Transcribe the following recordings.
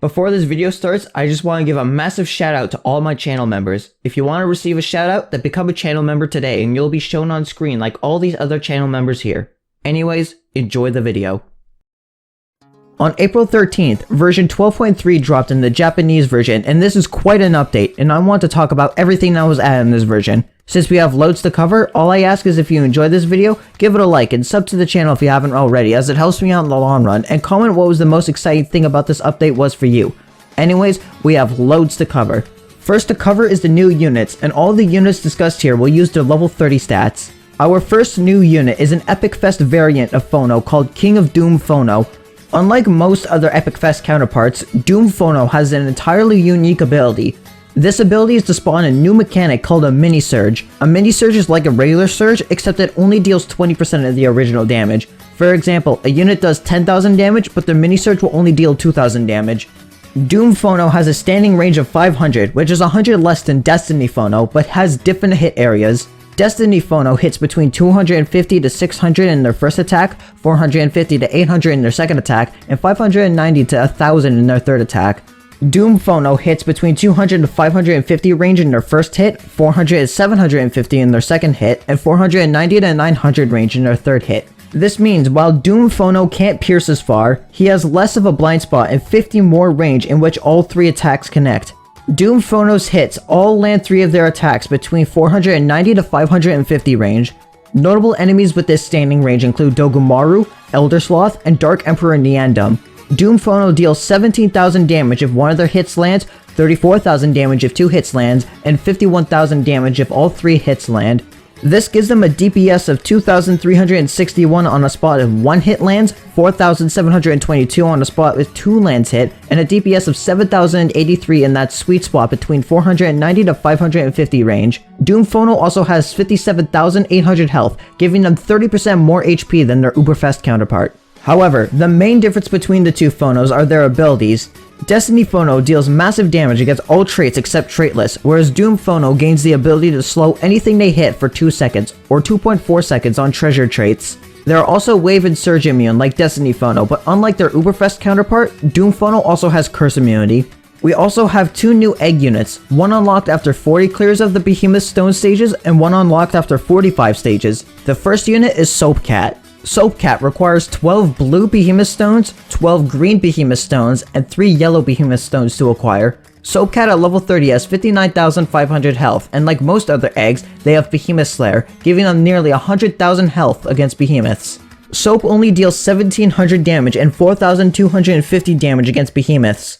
Before this video starts, I just want to give a massive shout out to all my channel members. If you want to receive a shout out, then become a channel member today and you'll be shown on screen like all these other channel members here. Anyways, enjoy the video. On April 13th, version 12.3 dropped in the Japanese version, and this is quite an update, and I want to talk about everything that was added in this version. Since we have loads to cover, all I ask is if you enjoyed this video, give it a like and sub to the channel if you haven't already, as it helps me out in the long run, and comment what was the most exciting thing about this update was for you. Anyways, we have loads to cover. First to cover is the new units, and all the units discussed here will use their level 30 stats. Our first new unit is an Epic Fest variant of Phono called King of Doom Phono. Unlike most other Epic Fest counterparts, Doom Phono has an entirely unique ability. This ability is to spawn a new mechanic called a mini surge. A mini surge is like a regular surge, except it only deals 20% of the original damage. For example, a unit does 10,000 damage, but their mini surge will only deal 2,000 damage. Doom Phono has a standing range of 500, which is 100 less than Destiny Phono, but has different hit areas. Destiny Phono hits between 250 to 600 in their first attack, 450 to 800 in their second attack, and 590 to 1000 in their third attack. Doom Phono hits between 200 to 550 range in their first hit, 400 to 750 in their second hit, and 490 to 900 range in their third hit. This means while Doom Phono can't pierce as far, he has less of a blind spot and 50 more range in which all three attacks connect. Doom Phono's hits all land 3 of their attacks between 490 to 550 range. Notable enemies with this standing range include Dogumaru, Elder Sloth, and Dark Emperor Neander. Doom Phono deals 17,000 damage if one of their hits lands, 34,000 damage if 2 hits lands, and 51,000 damage if all 3 hits land. This gives them a DPS of 2,361 on a spot if 1 hit lands, 4,722 on a spot with 2 lands hit, and a DPS of 7,083 in that sweet spot between 490 to 550 range. Doom Phono also has 57,800 health, giving them 30% more HP than their Uberfest counterpart. However, the main difference between the two Phonos are their abilities. Destiny Phono deals massive damage against all traits except traitless, whereas Doom Phono gains the ability to slow anything they hit for 2 seconds, or 2.4 seconds on treasure traits. They are also wave and surge immune like Destiny Phono, but unlike their Uberfest counterpart, Doom Phono also has curse immunity. We also have 2 new egg units, one unlocked after 40 clears of the Behemoth stone stages, and one unlocked after 45 stages. The first unit is Soap Cat. Soap Cat requires 12 blue Behemoth stones, 12 green Behemoth stones, and 3 yellow Behemoth stones to acquire. Soap Cat at level 30 has 59,500 health, and like most other eggs, they have Behemoth Slayer, giving them nearly 100,000 health against Behemoths. Soap only deals 1,700 damage and 4,250 damage against Behemoths.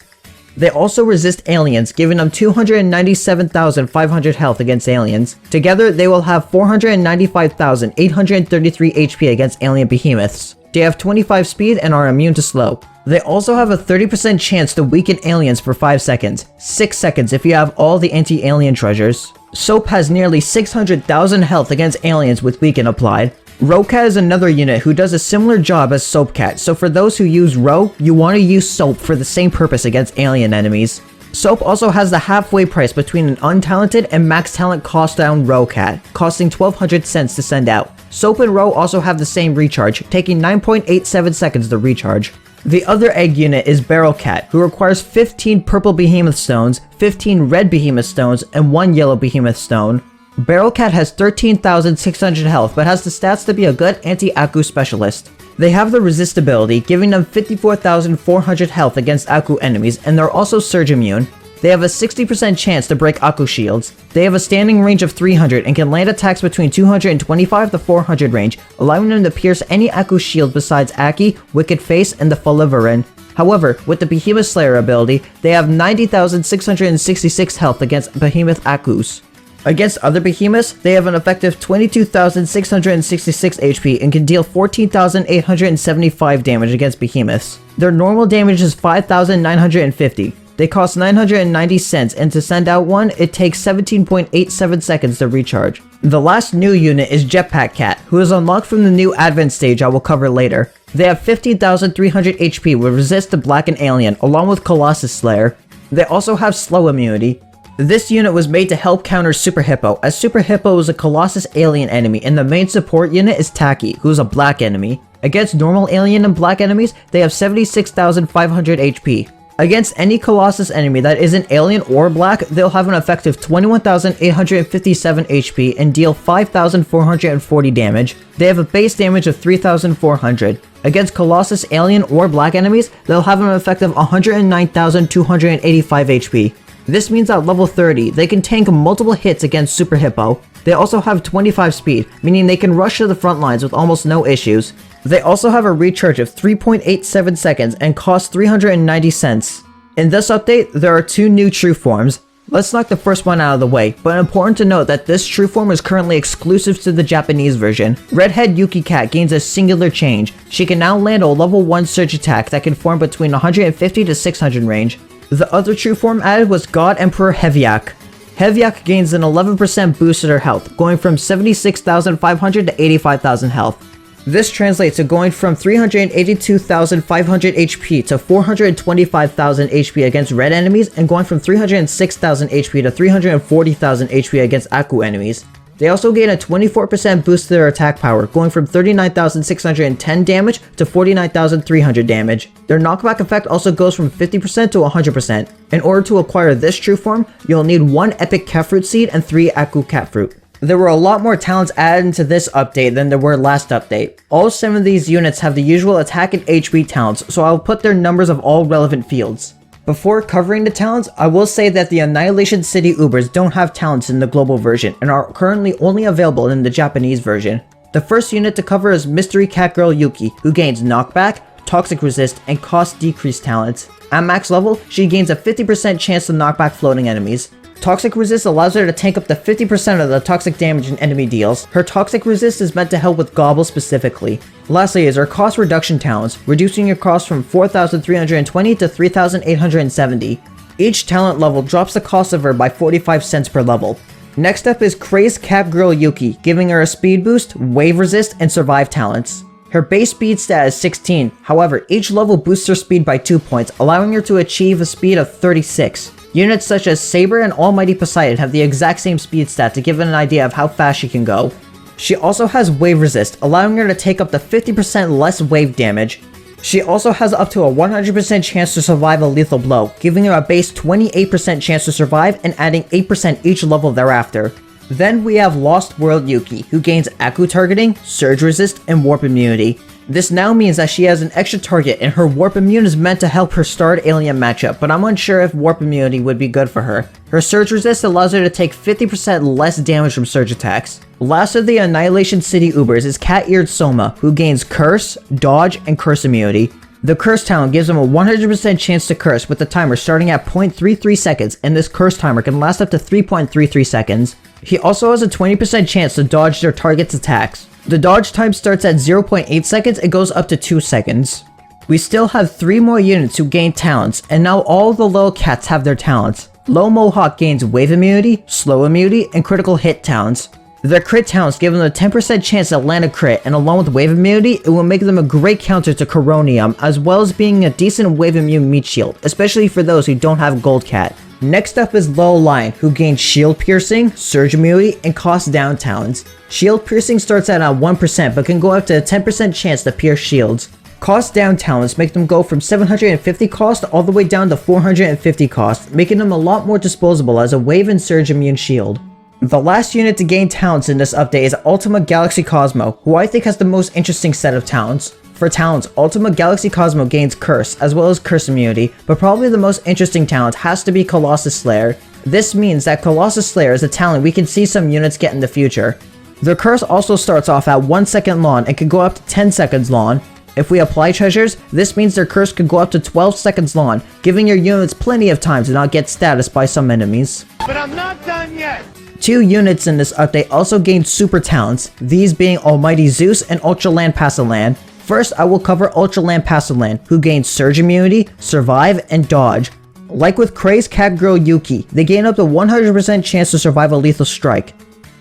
They also resist aliens, giving them 297,500 health against aliens. Together, they will have 495,833 HP against alien behemoths. They have 25 speed and are immune to slow. They also have a 30% chance to weaken aliens for 5 seconds, 6 seconds if you have all the anti-alien treasures. Soap has nearly 600,000 health against aliens with weaken applied. Rocat is another unit who does a similar job as Soap Cat, so for those who use Ro, you want to use Soap for the same purpose against alien enemies. Soap also has the halfway price between an untalented and max talent cost down Rocat, costing 1,200 cents to send out. Soap and Ro also have the same recharge, taking 9.87 seconds to recharge. The other egg unit is Barrel Cat, who requires 15 purple Behemoth stones, 15 red Behemoth stones, and 1 yellow Behemoth stone. Barrel Cat has 13,600 health, but has the stats to be a good anti-Aku specialist. They have the resist ability, giving them 54,400 health against Aku enemies, and they're also surge immune. They have a 60% chance to break Aku shields. They have a standing range of 300 and can land attacks between 225 to 400 range, allowing them to pierce any Aku shield besides Aki, Wicked Face, and the Faliverin. However, with the Behemoth Slayer ability, they have 90,666 health against Behemoth Akus. Against other behemoths, they have an effective 22,666 HP and can deal 14,875 damage against behemoths. Their normal damage is 5,950. They cost 990 cents, and to send out one, it takes 17.87 seconds to recharge. The last new unit is Jetpack Cat, who is unlocked from the new Advent stage I will cover later. They have 15,300 HP with resist to Black and Alien, along with Colossus Slayer. They also have slow immunity. This unit was made to help counter Super Hippo, as Super Hippo is a Colossus alien enemy, and the main support unit is Taki, who is a black enemy. Against normal alien and black enemies, they have 76,500 HP. Against any Colossus enemy that isn't alien or black, they'll have an effective 21,857 HP and deal 5,440 damage. They have a base damage of 3,400. Against Colossus alien or black enemies, they'll have an effective 109,285 HP. This means at level 30, they can tank multiple hits against Super Hippo. They also have 25 speed, meaning they can rush to the front lines with almost no issues. They also have a recharge of 3.87 seconds and cost 390 cents. In this update, there are 2 new true forms. Let's knock the first one out of the way, but important to note that this true form is currently exclusive to the Japanese version. Redhead Yuki Cat gains a singular change. She can now land a level 1 surge attack that can form between 150 to 600 range. The other true form added was God Emperor Heavyak. Heavyak gains an 11% boost to their health, going from 76,500 to 85,000 health. This translates to going from 382,500 HP to 425,000 HP against red enemies, and going from 306,000 HP to 340,000 HP against Aku enemies. They also gain a 24% boost to their attack power, going from 39,610 damage to 49,300 damage. Their knockback effect also goes from 50% to 100%. In order to acquire this true form, you'll need 1 epic cat fruit seed and 3 Aku cat fruit. There were a lot more talents added into this update than there were last update. All 7 of these units have the usual attack and HP talents, so I'll put their numbers of all relevant fields. Before covering the talents, I will say that the Annihilation City Ubers don't have talents in the global version and are currently only available in the Japanese version. The first unit to cover is Mystery Cat Girl Yuki, who gains knockback, toxic resist, and cost decrease talents. At max level, she gains a 50% chance to knock back floating enemies. Toxic resist allows her to tank up to 50% of the toxic damage an enemy deals. Her toxic resist is meant to help with Gobble specifically. Lastly is her cost reduction talents, reducing your cost from 4,320 to 3,870. Each talent level drops the cost of her by 45 cents per level. Next up is Crazed Cap Girl Yuki, giving her a speed boost, wave resist, and survive talents. Her base speed stat is 16, however each level boosts her speed by 2 points, allowing her to achieve a speed of 36. Units such as Saber and Almighty Poseidon have the exact same speed stat to give it an idea of how fast she can go. She also has wave resist, allowing her to take up to 50% less wave damage. She also has up to a 100% chance to survive a lethal blow, giving her a base 28% chance to survive and adding 8% each level thereafter. Then we have Lost World Yuki, who gains Aku targeting, surge resist, and warp immunity. This now means that she has an extra target and her warp immune is meant to help her starred alien matchup, but I'm unsure if warp immunity would be good for her. Her surge resist allows her to take 50% less damage from surge attacks. Last of the Annihilation City Ubers is Cat-Eared Soma, who gains Curse, Dodge, and Curse immunity. The Curse talent gives him a 100% chance to curse with the timer starting at 0.33 seconds, and this curse timer can last up to 3.33 seconds. He also has a 20% chance to dodge their target's attacks. The dodge time starts at 0.8 seconds and goes up to 2 seconds. We still have 3 more units who gain talents, and now all the little cats have their talents. Low Mohawk gains wave immunity, slow immunity, and critical hit talents. Their crit talents give them a 10% chance to land a crit, and along with wave immunity, it will make them a great counter to Coronium, as well as being a decent wave immune meat shield, especially for those who don't have Gold Cat. Next up is Low Lion, who gains Shield Piercing, Surge Immunity, and Cost Down talents. Shield Piercing starts at 1%, but can go up to a 10% chance to pierce shields. Cost Down talents make them go from 750 cost all the way down to 450 cost, making them a lot more disposable as a wave and surge immune shield. The last unit to gain talents in this update is Ultima Galaxy Cosmo, who I think has the most interesting set of talents. For talents, Ultima Galaxy Cosmo gains Curse, as well as Curse immunity, but probably the most interesting talent has to be Colossus Slayer. This means that Colossus Slayer is a talent we can see some units get in the future. Their Curse also starts off at 1 second long and can go up to 10 seconds long. If we apply treasures, this means their Curse could go up to 12 seconds long, giving your units plenty of time to not get status by some enemies. But I'm not done yet! 2 units in this update also gained super talents, these being Almighty Zeus and Ultra Land Pasaland. First, I will cover Ultra Land Pasaland, who gains Surge Immunity, Survive, and Dodge. Like with Crazed Cat Girl Yuki, they gain up to 100% chance to survive a lethal strike.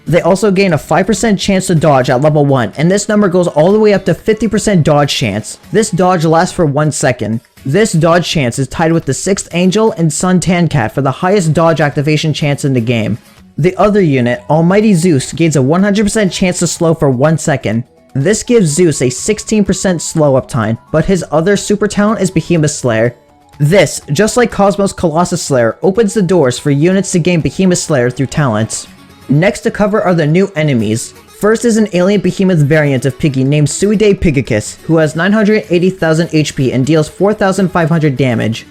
They also gain a 5% chance to dodge at level 1, and this number goes all the way up to 50% dodge chance. This dodge lasts for 1 second. This dodge chance is tied with the 6th Angel and Suntan Cat for the highest dodge activation chance in the game. The other unit, Almighty Zeus, gains a 100% chance to slow for 1 second. This gives Zeus a 16% slow up time, but his other super talent is Behemoth Slayer. This, just like Cosmos Colossus Slayer, opens the doors for units to gain Behemoth Slayer through talents. Next to cover are the new enemies. First is an alien Behemoth variant of Piggy named Suide Pigicus, who has 980,000 HP and deals 4,500 damage.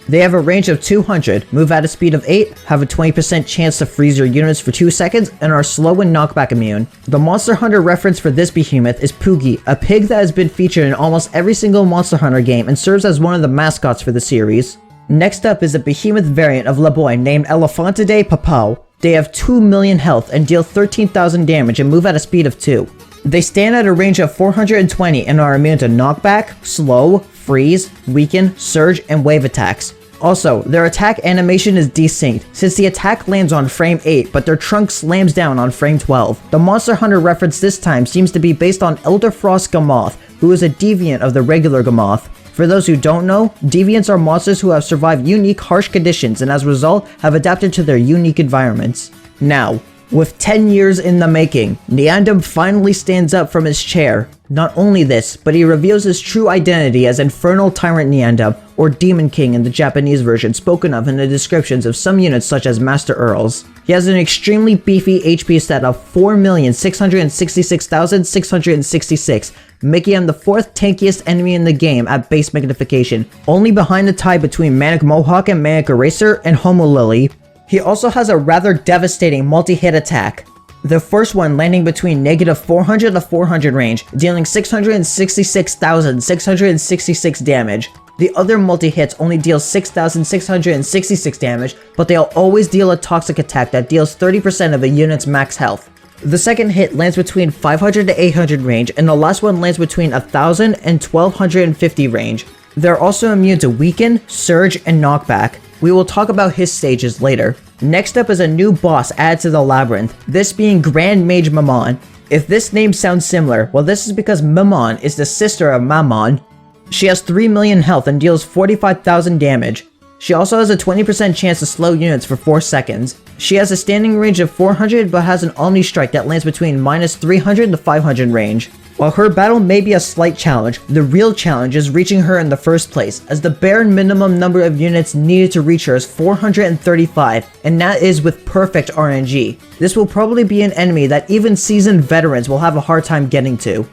They have a range of 200, move at a speed of 8, have a 20% chance to freeze your units for 2 seconds, and are slow and knockback immune. The Monster Hunter reference for this behemoth is Poogie, a pig that has been featured in almost every single Monster Hunter game and serves as one of the mascots for the series. Next up is a behemoth variant of Laboy named Elefante De Papo. They have 2 million health and deal 13,000 damage and move at a speed of 2. They stand at a range of 420 and are immune to knockback, slow, freeze, weaken, surge, and wave attacks. Also, their attack animation is desynced, since the attack lands on frame 8, but their trunk slams down on frame 12. The Monster Hunter reference this time seems to be based on Elder Frost Gamoth, who is a deviant of the regular Gamoth. For those who don't know, deviants are monsters who have survived unique harsh conditions and as a result have adapted to their unique environments. Now, with 10 years in the making, Neander finally stands up from his chair. Not only this, but he reveals his true identity as Infernal Tyrant Neander, or Demon King in the Japanese version spoken of in the descriptions of some units such as Master Earls. He has an extremely beefy HP stat of 4,666,666, making him the 4th tankiest enemy in the game at base magnification, only behind the tie between Manic Mohawk and Manic Eraser and Homo Lily. He also has a rather devastating multi-hit attack. The first one landing between -400 to 400 range, dealing 666,666 damage. The other multi-hits only deal 6,666 damage, but they'll always deal a toxic attack that deals 30% of a unit's max health. The second hit lands between 500 to 800 range, and the last one lands between 1,000 and 1,250 range. They're also immune to weaken, surge, and knockback. We will talk about his stages later. Next up is a new boss added to the labyrinth, this being Grand Mage Maman. If this name sounds similar, well, this is because Maman is the sister of Maman. She has 3 million health and deals 45,000 damage. She also has a 20% chance to slow units for 4 seconds. She has a standing range of 400 but has an Omni Strike that lands between -300 to 500 range. While her battle may be a slight challenge, the real challenge is reaching her in the first place, as the bare minimum number of units needed to reach her is 435, and that is with perfect RNG. This will probably be an enemy that even seasoned veterans will have a hard time getting to.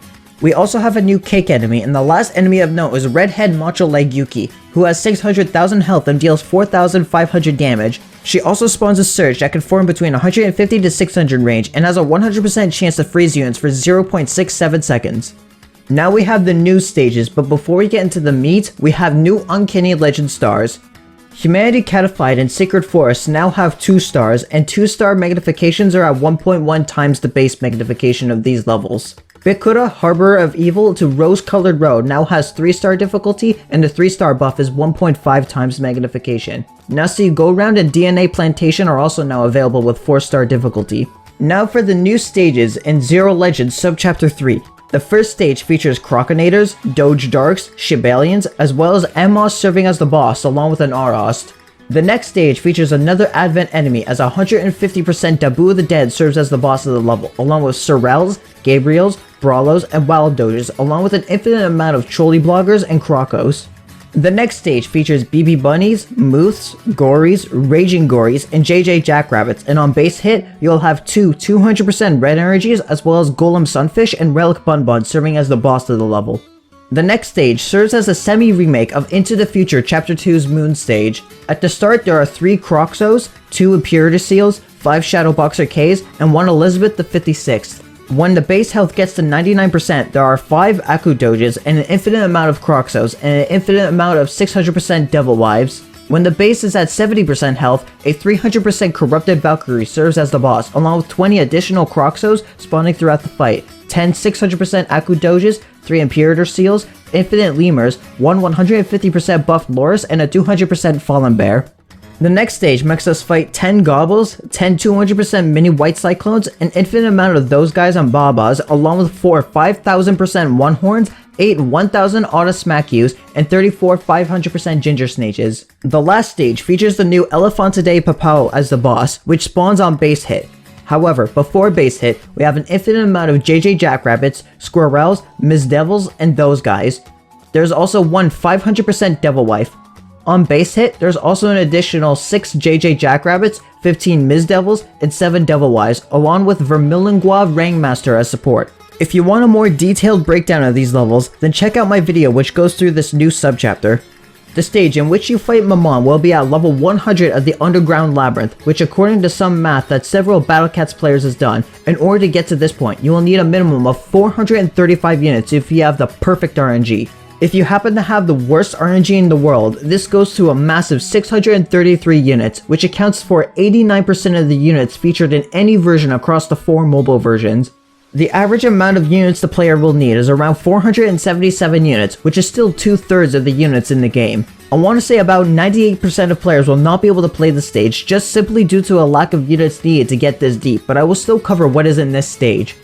We also have a new cake enemy, and the last enemy of note is Redhead Macho Leg Yuki, who has 600,000 health and deals 4,500 damage. She also spawns a surge that can form between 150 to 600 range and has a 100% chance to freeze units for 0.67 seconds. Now we have the new stages, but before we get into the meat, we have new Uncanny Legend stars. Humanity Catified and Sacred Forest now have 2 stars, and 2-star magnifications are at 1.1 times the base magnification of these levels. Bikura, Harborer of Evil to Rose-Colored Road now has 3-star difficulty, and the 3-star buff is 1.5 times magnification. Nasty Go Round and DNA Plantation are also now available with 4-star difficulty. Now for the new stages in Zero Legends Subchapter 3. The first stage features Croconators, Doge Darks, Shibalians, as well as Amos serving as the boss along with an Arost. The next stage features another Advent enemy as 150% Dabu of the Dead serves as the boss of the level, along with Sorels, Gabriels, Brawlos, and Wild Doges, along with an infinite amount of Choli Bloggers and Crocos. The next stage features BB Bunnies, Moose, Gories, Raging Gories, and JJ Jackrabbits, and on base hit, you'll have 2 200% red energies as well as Golem Sunfish and Relic Bunbun serving as the boss of the level. The next stage serves as a semi-remake of Into the Future Chapter 2's Moon stage. At the start there are 3 Croxos, 2 Impurity Seals, 5 Shadowboxer Ks, and 1 Elizabeth the 56th. When the base health gets to 99%, there are 5 Aku Doges and an infinite amount of Croxos and an infinite amount of 600% Devil Wives. When the base is at 70% health, a 300% Corrupted Valkyrie serves as the boss, along with 20 additional Croxos spawning throughout the fight, 10 600% Aku Doges, 3 Imperator Seals, infinite Lemurs, 1 150% buffed Loris, and a 200% Fallen Bear. The next stage makes us fight 10 Gobbles, 10 200% mini White Cyclones, an infinite amount of those guys on Babas, along with 4 5000% One Horns, 8 1000 Auto Smack Yous, and 34 500% Ginger Snaches. The last stage features the new Elefante De Papo as the boss, which spawns on base hit. However, before base hit, we have an infinite amount of JJ Jackrabbits, Squirrels, Miss Devils, and those guys. There's also one 500% Devil Wife. On base hit, there's also an additional 6 JJ Jackrabbits, 15 Ms. Devils, and 7 Devil Wives, along with Vermilingua Rangmaster as support. If you want a more detailed breakdown of these levels, then check out my video which goes through this new subchapter. The stage in which you fight Maman will be at level 100 of the Underground Labyrinth, which according to some math that several Battle Cats players has done, in order to get to this point, you will need a minimum of 435 units if you have the perfect RNG. If you happen to have the worst RNG in the world, this goes to a massive 633 units, which accounts for 89% of the units featured in any version across the 4 mobile versions. The average amount of units the player will need is around 477 units, which is still 2/3 of the units in the game. I want to say about 98% of players will not be able to play the stage just simply due to a lack of units needed to get this deep, but I will still cover what is in this stage.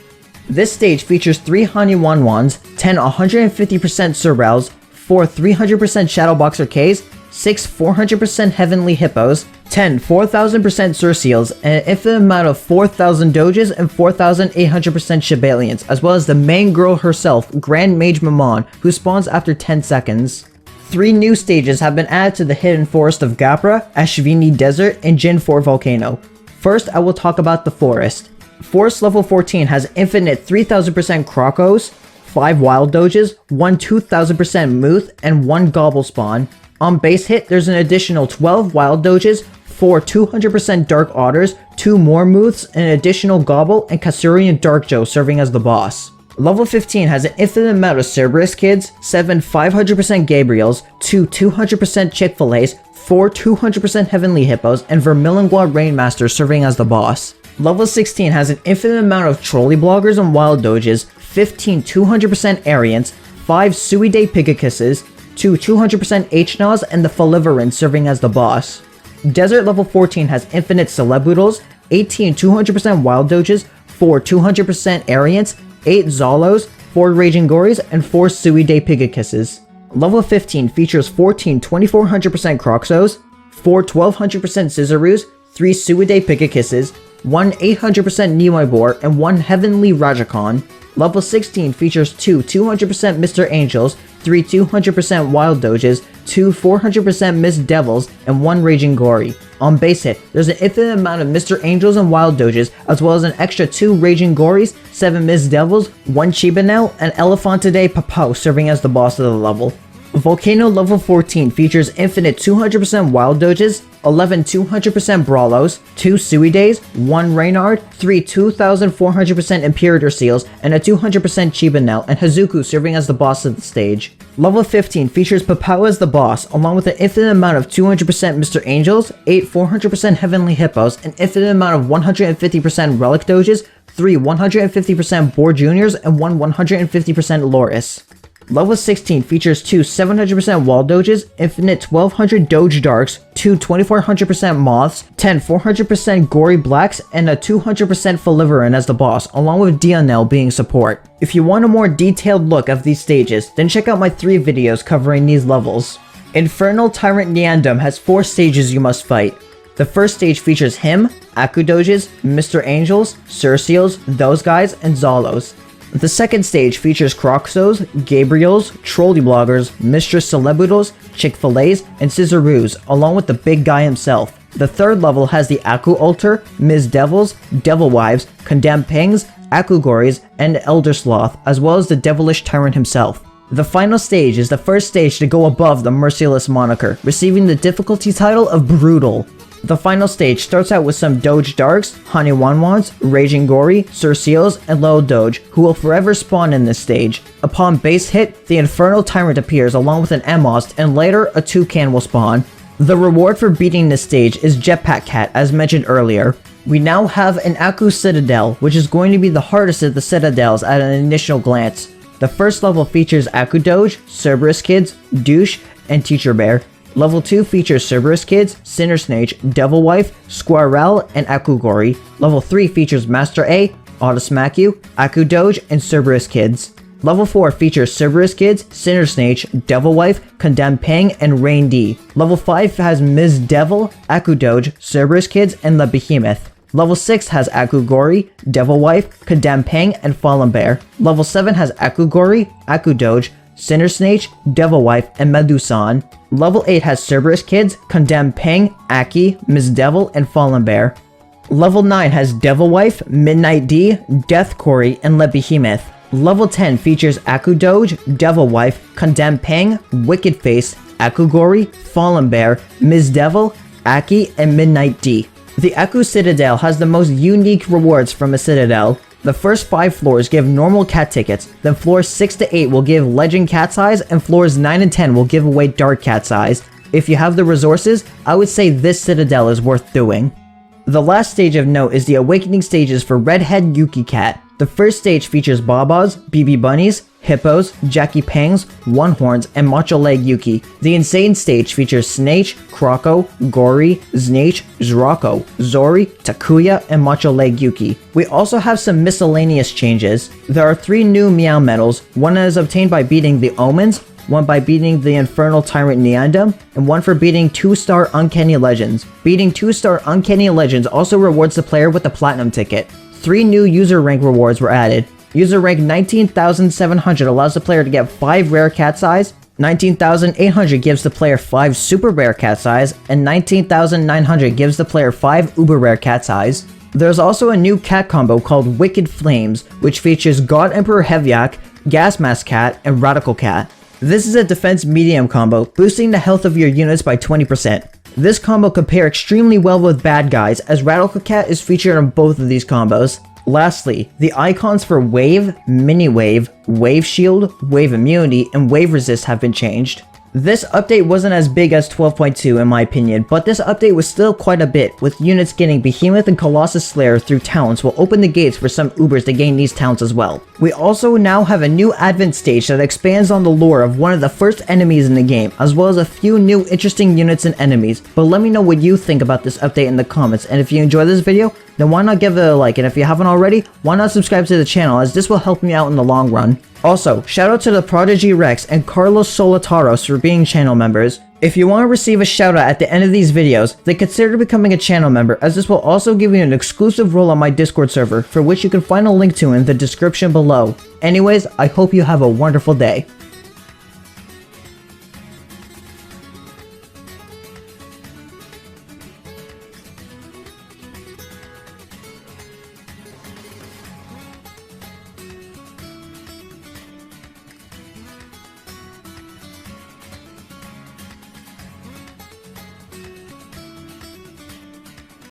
This stage features 3 Haniwanwans, 10 150% Sorrels, 4 300% Shadowboxer Ks, 6 400% Heavenly Hippos, 10 4000% Surseals, and an infinite amount of 4000 Doges and 4800% Shibalians, as well as the main girl herself, Grand Mage Maman, who spawns after 10 seconds. 3 new stages have been added to the Hidden Forest of Gapra, Ashvini Desert, and Jin 4 Volcano. First, I will talk about the Forest. Forest level 14 has infinite 3000% Crocos, 5 Wild Doges, 1 2000% Muth, and 1 Gobble Spawn. On base hit, there's an additional 12 Wild Doges, 4 200% Dark Otters, 2 more Muths, an additional Gobble, and Kasurian Dark Joe serving as the boss. Level 15 has an infinite amount of Cerberus Kids, 7 500% Gabriels, 2 200% Chick-fil-A's, 4 200% Heavenly Hippos, and Vermilingua Rainmaster serving as the boss. Level 16 has an infinite amount of Trolley Bloggers and Wild Doges, 15 200% Arians, 5 Suide Pigacusses, 2 200% H-Naws, and the Faliverans serving as the boss. Desert level 14 has infinite Celeboodles, 18 200% Wild Doges, 4 200% Arians, 8 Zolos, 4 Raging Gories, and 4 Suide Pigacusses. Level 15 features 14 2400% Croxos, 4 1200% Scissoroos, 3 Suide Pigacusses, 1 800% Niwaibor, and 1 Heavenly Rajakon. Level 16 features 2 200% Mr. Angels, 3 200% Wild Doges, 2 400% Miss Devils, and 1 Raging Gory. On base hit, there's an infinite amount of Mr. Angels and Wild Doges, as well as an extra 2 Raging Gories, 7 Miss Devils, 1 Chibanel, and Elefante De Papo serving as the boss of the level. Volcano level 14 features infinite 200% Wild Doges, 11 200% Brawlos, 2 Suidays, 1 Reynard, 3 2400% Imperator Seals, and a 200% Chibanel, and Hazuku serving as the boss of the stage. Level 15 features Papao as the boss, along with an infinite amount of 200% Mr. Angels, 8 400% Heavenly Hippos, an infinite amount of 150% Relic Doges, 3 150% Boar Juniors, and 1 150% Loris. Level 16 features 2 700% Wall Doges, infinite 1200 Doge Darks, 2 2400% Moths, 10 400% Gory Blacks, and a 200% Faliveran as the boss, along with Dionel being support. If you want a more detailed look of these stages, then check out my 3 videos covering these levels. Infernal Tyrant Neander has 4 stages you must fight. The first stage features him, Akudoges, Mr. Angels, Surseals, those guys, and Zolos. The second stage features Croxos, Gabriels, Trolley Bloggers, Mistress Celeboodles, Chick-fil-A's, and Scissoroos, along with the big guy himself. The third level has the Aku Altar, Ms. Devils, Devil Wives, Condemned Pings, Aku Gories, and Elder Sloth, as well as the Devilish Tyrant himself. The final stage is the first stage to go above the Merciless moniker, receiving the difficulty title of Brutal. The final stage starts out with some Doge Darks, Haniwanwans, Raging Gory, Surseals, and Little Doge, who will forever spawn in this stage. Upon base hit, the Infernal Tyrant appears along with an Emost, and later a Toucan will spawn. The reward for beating this stage is Jetpack Cat, as mentioned earlier. We now have an Aku Citadel, which is going to be the hardest of the Citadels at an initial glance. The first level features Aku Doge, Cerberus Kids, Douche, and Teacher Bear. Level 2 features Cerberus Kids, Sinner Snake, Devil Wife, Squirrel, and Aku Gory. Level 3 features Master A, Autosmack You, Aku Doge, and Cerberus Kids. Level 4 features Cerberus Kids, Sinner Snake, Devil Wife, Condemned Pang, and Rain D. Level 5 has Ms. Devil, Aku Doge, Cerberus Kids, and the Behemoth. Level 6 has Aku Gory, Devil Wife, Condemned Pang, and Fallen Bear. Level 7 has Aku Gory, Aku Doge, Sinner Snake, Devil Wife, and Medusan. Level 8 has Cerberus Kids, Condemned Ping, Aki, Miss Devil, and Fallen Bear. Level 9 has Devil Wife, Midnight D, Death Corey, and Le Behemoth. Level 10 features Aku Doge, Devil Wife, Condemned Ping, Wicked Face, Akugori, Fallen Bear, Ms. Devil, Aki, and Midnight D. The Aku Citadel has the most unique rewards from a Citadel. The first 5 floors give normal cat tickets, then floors 6 to 8 will give legend cat's eyes, and floors 9 and 10 will give away dark cat's eyes. If you have the resources, I would say this Citadel is worth doing. The last stage of note is the awakening stages for Redhead Yuki Cat. The first stage features Babas, BB Bunnies, Hippos, Jackie Pangs, One Horns, and Macho Leg Yuki. The insane stage features Snake, Croco, Gory, Snake, Zrako, Zori, Takuya, and Macho Leg Yuki. We also have some miscellaneous changes. There are 3 new Meow medals, one is obtained by beating the Omens, one by beating the Infernal Tyrant Neander, and one for beating 2-star Uncanny Legends. Beating 2-star Uncanny Legends also rewards the player with a Platinum ticket. 3 new user rank rewards were added. User rank 19,700 allows the player to get 5 rare cat's eyes, 19,800 gives the player 5 super rare cat's eyes, and 19,900 gives the player 5 uber rare cat's eyes. There's also a new cat combo called Wicked Flames, which features God Emperor Hevyak, Gas Mask Cat, and Radical Cat. This is a defense medium combo, boosting the health of your units by 20%. This combo can pair extremely well with bad guys, as Radical Cat is featured on both of these combos. Lastly, the icons for Wave, Mini Wave, Wave Shield, Wave Immunity, and Wave Resist have been changed. This update wasn't as big as 12.2 in my opinion, but this update was still quite a bit, with units getting Behemoth and Colossus Slayer through talents will open the gates for some Ubers to gain these talents as well. We also now have a new Advent stage that expands on the lore of one of the first enemies in the game, as well as a few new interesting units and enemies, but let me know what you think about this update in the comments, and if you enjoyed this video, then why not give it a like, and if you haven't already, why not subscribe to the channel, as this will help me out in the long run. Also, shout out to the Prodigy Rex and Carlos Solitaros for being channel members. If you want to receive a shout out at the end of these videos, then consider becoming a channel member, as this will also give you an exclusive role on my Discord server, for which you can find a link to in the description below. Anyways, I hope you have a wonderful day.